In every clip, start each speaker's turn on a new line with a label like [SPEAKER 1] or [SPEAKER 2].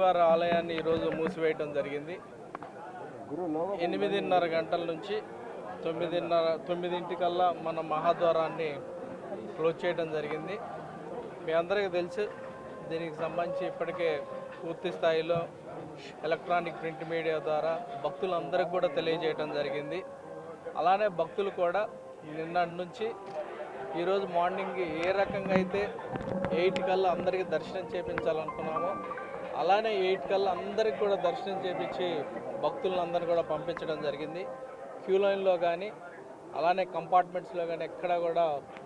[SPEAKER 1] స్వామివారి ఆలయాన్ని ఈరోజు మూసివేయడం జరిగింది. 8:30 గంటల నుంచి 9:30 మన మహాద్వారాన్ని క్లోజ్ చేయడం జరిగింది. మీ అందరికీ తెలుసు, దీనికి సంబంధించి ఇప్పటికే పూర్తి స్థాయిలో ఎలక్ట్రానిక్ ప్రింట్ మీడియా ద్వారా భక్తులందరికీ కూడా తెలియజేయడం జరిగింది. అలానే భక్తులు కూడా నిన్నటి నుంచి ఈరోజు మార్నింగ్ ఏ రకంగా అయితే 8 కల్లా అందరికీ దర్శనం చేయించాలనుకున్నామో అలానే 8 కల్లా అందరికీ కూడా దర్శనం చేయించి భక్తులందరినీ కూడా పంపించడం జరిగింది. క్యూ లైన్లో కానీ అలానే కంపార్ట్మెంట్స్లో కానీ ఎక్కడా కూడా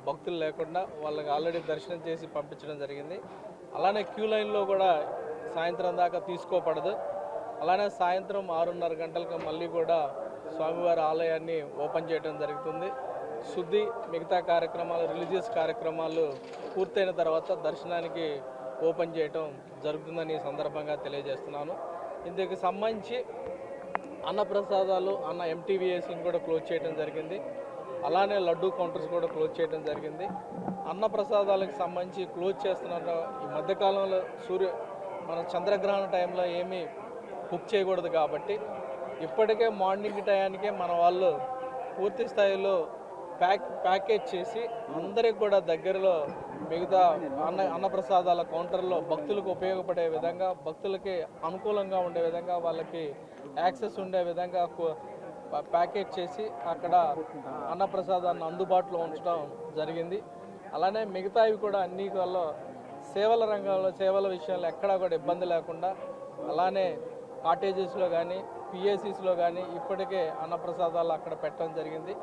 [SPEAKER 1] భక్తులు లేకుండా వాళ్ళకి ఆల్రెడీ దర్శనం చేసి పంపించడం జరిగింది. అలానే క్యూ లైన్లో కూడా సాయంత్రం దాకా తీసుకోపడదు. అలానే సాయంత్రం 6:30 గంటలకు మళ్ళీ కూడా స్వామివారి ఆలయాన్ని ఓపెన్ చేయడం జరుగుతుంది. శుద్ధి మిగతా కార్యక్రమాలు, రిలీజియస్ కార్యక్రమాలు పూర్తయిన తర్వాత దర్శనానికి ఓపెన్ చేయటం జరుగుతుందని ఈ సందర్భంగా తెలియజేస్తున్నాను. ఇందుకు సంబంధించి అన్నప్రసాదాలు ఎంటీవీఎస్ని కూడా క్లోజ్ చేయడం జరిగింది. అలానే లడ్డూ కౌంటర్స్ కూడా క్లోజ్ చేయడం జరిగింది. అన్నప్రసాదాలకు సంబంధించి క్లోజ్ చేస్తున్న ఈ మధ్యకాలంలో మన చంద్రగ్రహణ టైంలో ఏమీ బుక్ చేయకూడదు కాబట్టి ఇప్పటికే మార్నింగ్ టయానికే మన వాళ్ళు పూర్తి స్థాయిలో ప్యాకేజ్ చేసి అందరికి కూడా దగ్గరలో మిగతా అన్నప్రసాదాల కౌంటర్లో భక్తులకు ఉపయోగపడే విధంగా, భక్తులకి అనుకూలంగా ఉండే విధంగా, వాళ్ళకి యాక్సెస్ ఉండే విధంగా ప్యాకేజ్ చేసి అక్కడ అన్నప్రసాదాన్ని అందుబాటులో ఉంచడం జరిగింది. అలానే మిగతావి కూడా అన్ని వల్ల సేవల రంగంలో సేవల విషయాల్లో ఎక్కడా కూడా ఇబ్బంది లేకుండా, అలానే కాటేజెస్లో కానీ పిఏసీస్లో కానీ ఇప్పటికే అన్నప్రసాదాలు అక్కడ పెట్టడం జరిగింది.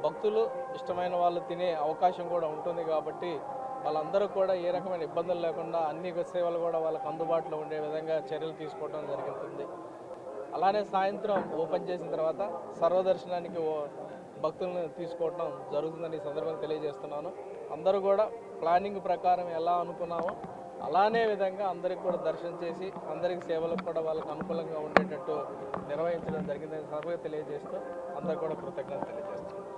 [SPEAKER 1] భక్తులు ఇష్టమైన వాళ్ళు తినే అవకాశం కూడా ఉంటుంది కాబట్టి వాళ్ళందరూ కూడా ఏ రకమైన ఇబ్బందులు లేకుండా అన్ని సేవలు కూడా వాళ్ళకు అందుబాటులో ఉండే విధంగా చర్యలు తీసుకోవడం జరుగుతుంది. అలానే సాయంత్రం ఓపెన్ చేసిన తర్వాత సర్వదర్శనానికి భక్తులను తీసుకోవడం జరుగుతుందని ఈ సందర్భంగా తెలియజేస్తున్నాను. అందరూ కూడా ప్లానింగ్ ప్రకారం ఎలా అనుకున్నామో అలానే విధంగా అందరికి కూడా దర్శనం చేసి అందరికి సేవలకు కూడా వాళ్ళకు అనుకూలంగా ఉండేటట్టు నిర్వహించడం జరిగిందని సందర్భంగా తెలియజేస్తూ అందరికీ కూడా కృతజ్ఞతలు తెలియజేస్తున్నాను.